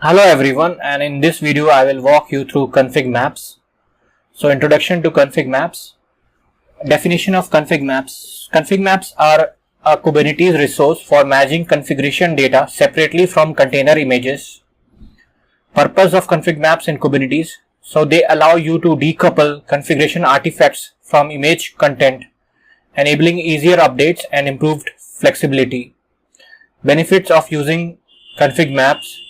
Hello everyone, and in this video I will walk you through ConfigMaps. So introduction to ConfigMaps. Definition of ConfigMaps. ConfigMaps are a Kubernetes resource for managing configuration data separately from container images. Purpose of ConfigMaps in Kubernetes. So they allow you to decouple configuration artifacts from image content, enabling easier updates and improved flexibility. Benefits of using ConfigMaps.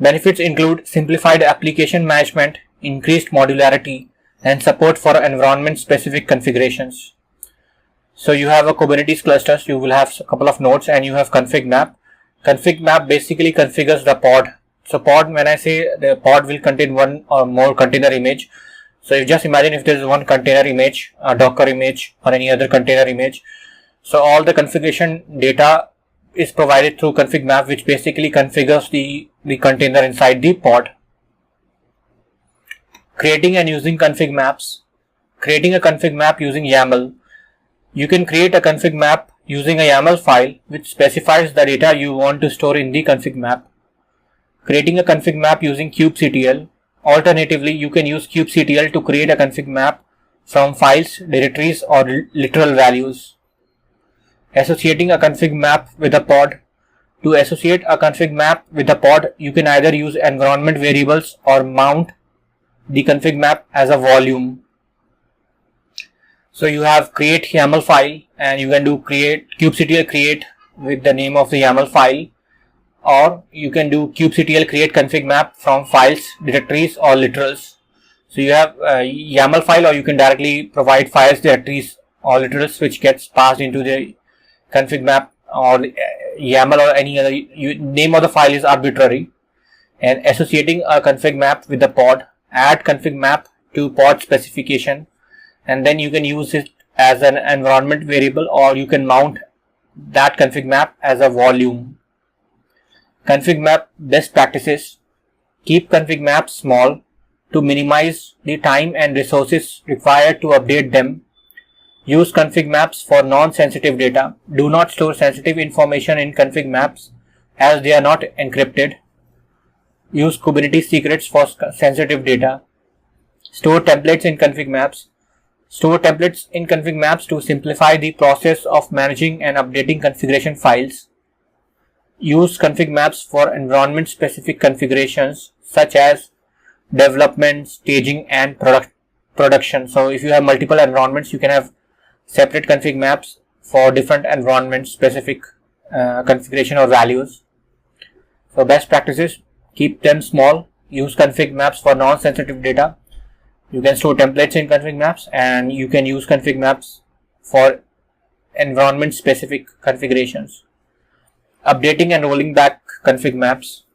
Benefits include simplified application management, increased modularity, and support for environment-specific configurations. So you have a Kubernetes cluster, you will have a couple of nodes, and you have ConfigMap. ConfigMap basically configures the pod. So pod, when I say the pod will contain one or more container image. So you just imagine if there is one container image, a Docker image, or any other container image. So all the configuration data is provided through ConfigMap, which basically configures the container inside the pod. Creating and using ConfigMaps. Creating a config map using YAML. You can create a config map using a YAML file which specifies the data you want to store in the config map. Creating a config map using kubectl. Alternatively, you can use kubectl to create a config map from files, directories, or literal values. Associating a config map with a pod. To associate a config map with a pod, you can either use environment variables or mount the config map as a volume. So you have create YAML file, and you can do kubectl create with the name of the YAML file, or you can do kubectl create config map from files, directories, or literals. So you have a YAML file, or you can directly provide files, directories, or literals which gets passed into the config map, or YAML, or any other name of the file is arbitrary. And associating a config map with the pod, add config map to pod specification, and then you can use it as an environment variable, or you can mount that config map as a volume. Config map best practices. Keep config maps small to minimize the time and resources required to update them. Use config maps for non-sensitive data. Do not store sensitive information in config maps as they are not encrypted. Use Kubernetes secrets for sensitive data. Store templates in config maps. Store templates in config maps to simplify the process of managing and updating configuration files. Use config maps for environment-specific configurations such as development, staging, and production. So if you have multiple environments, you can have separate config maps for different environment specific configuration or values. So best practices, keep them small, use config maps for non-sensitive data. You can store templates in config maps, and you can use config maps for environment specific configurations. Updating and rolling back config maps.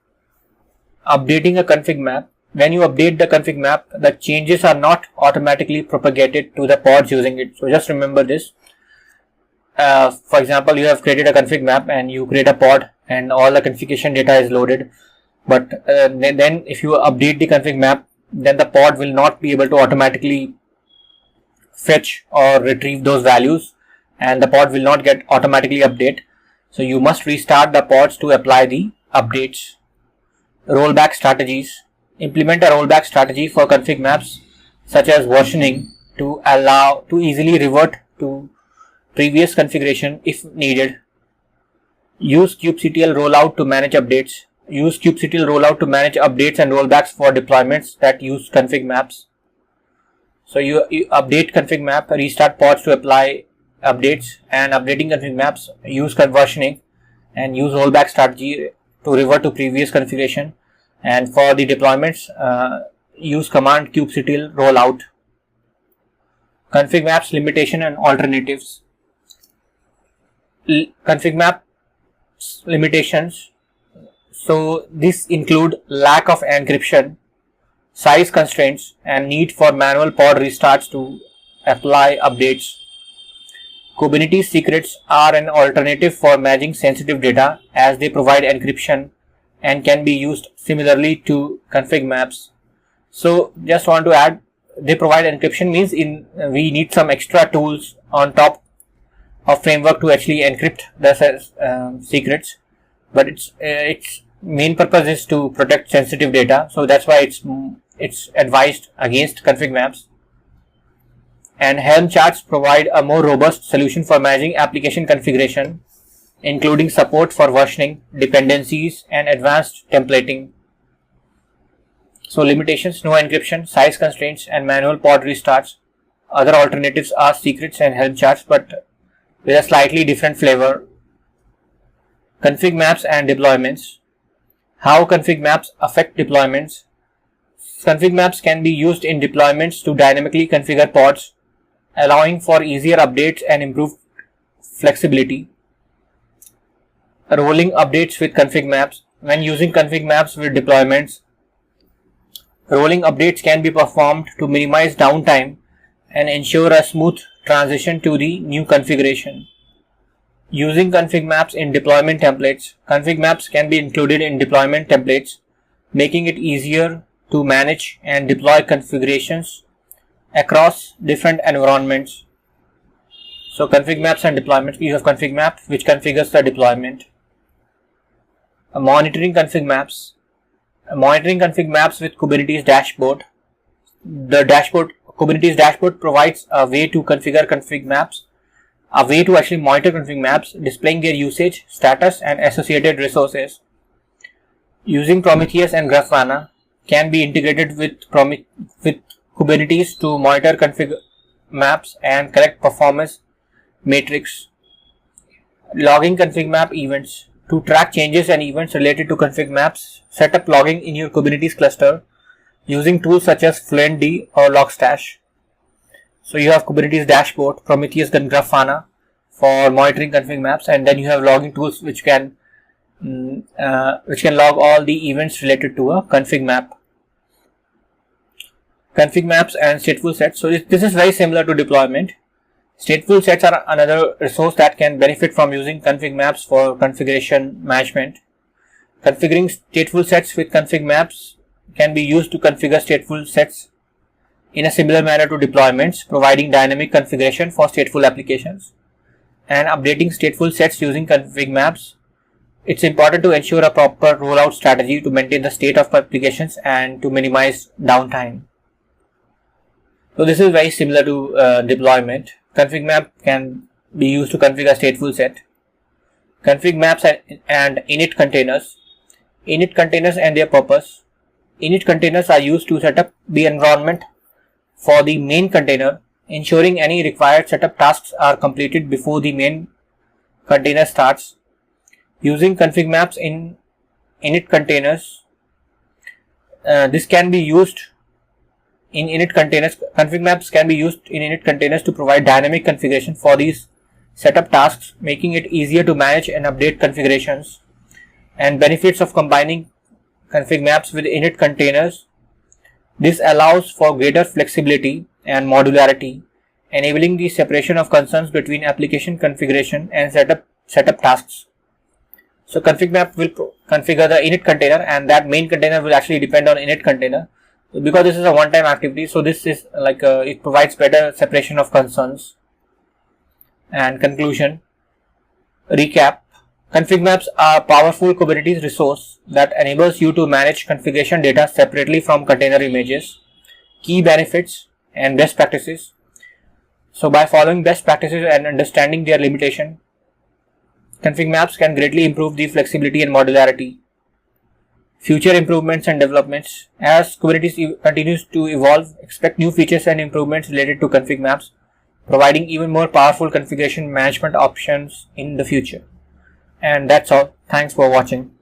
Updating a config map. When you update the config map, the changes are not automatically propagated to the pods using it. So just remember this. For example, you have created a config map and you create a pod and all the configuration data is loaded. But then if you update the config map, then the pod will not be able to automatically fetch or retrieve those values, and the pod will not get automatically update. So you must restart the pods to apply the updates. Rollback strategies. Implement a rollback strategy for config maps such as versioning to allow to easily revert to previous configuration if needed. Use kubectl rollout to manage updates. Use kubectl rollout to manage updates and rollbacks for deployments that use config maps. So you update config map, restart pods to apply updates, and updating config maps, use versioning, and use rollback strategy to revert to previous configuration. And for the deployments, use command kubectl rollout. Config maps limitation and alternatives. Config maps limitations. So this include lack of encryption, size constraints, and need for manual pod restarts to apply updates. Kubernetes secrets are an alternative for managing sensitive data as they provide encryption and can be used similarly to config maps. So just want to add, they provide encryption means we need some extra tools on top of framework to actually encrypt the secrets, but it's main purpose is to protect sensitive data, so that's why it's advised against config maps. And Helm charts provide a more robust solution for managing application configuration, including support for versioning, dependencies, and advanced templating. So limitations: no encryption, size constraints, and manual pod restarts. Other alternatives are secrets and Helm charts, but with a slightly different flavor. Config maps and deployments. How config maps affect deployments? Config maps can be used in deployments to dynamically configure pods, allowing for easier updates and improved flexibility. Rolling updates with config maps. When using config maps with deployments, rolling updates can be performed to minimize downtime and ensure a smooth transition to the new configuration. Using config maps in deployment templates. Config maps can be included in deployment templates, making it easier to manage and deploy configurations across different environments. So config maps and deployments. You have config map, which configures the deployment. Monitoring config maps. Monitoring config maps with Kubernetes dashboard. The Kubernetes dashboard provides a way to configure config maps, a way to actually monitor config maps, displaying their usage, status, and associated resources. Using Prometheus and Grafana can be integrated with Kubernetes to monitor config maps and collect performance metrics. Logging config map events. To track changes and events related to config maps, set up logging in your Kubernetes cluster using tools such as Fluentd or Logstash. So you have Kubernetes dashboard, Prometheus and Grafana for monitoring config maps, and then you have logging tools which can log all the events related to a config map. Config maps and stateful sets. So this is very similar to deployment. Stateful sets are another resource that can benefit from using config maps for configuration management. Configuring stateful sets with config maps can be used to configure stateful sets in a similar manner to deployments, providing dynamic configuration for stateful applications. And updating stateful sets using config maps. It's important to ensure a proper rollout strategy to maintain the state of applications and to minimize downtime. So this is very similar to deployment. Config map can be used to configure stateful set. Config maps and init containers. Init containers and their purpose. Init containers are used to set up the environment for the main container, ensuring any required setup tasks are completed before the main container starts. Using config maps in init containers. This can be used in init containers. Config maps can be used in init containers to provide dynamic configuration for these setup tasks, making it easier to manage and update configurations. And benefits of combining config maps with init containers. This allows for greater flexibility and modularity, enabling the separation of concerns between application configuration and setup tasks. So config map will configure the init container, and that main container will actually depend on init container. Because this is a one-time activity, so this is like it provides better separation of concerns. And conclusion, recap. Config maps are a powerful Kubernetes resource that enables you to manage configuration data separately from container images. Key benefits and best practices. So by following best practices and understanding their limitation, config maps can greatly improve the flexibility and modularity. Future improvements and developments. As Kubernetes continues to evolve, expect new features and improvements related to config maps, providing even more powerful configuration management options in the future. And that's all. Thanks for watching.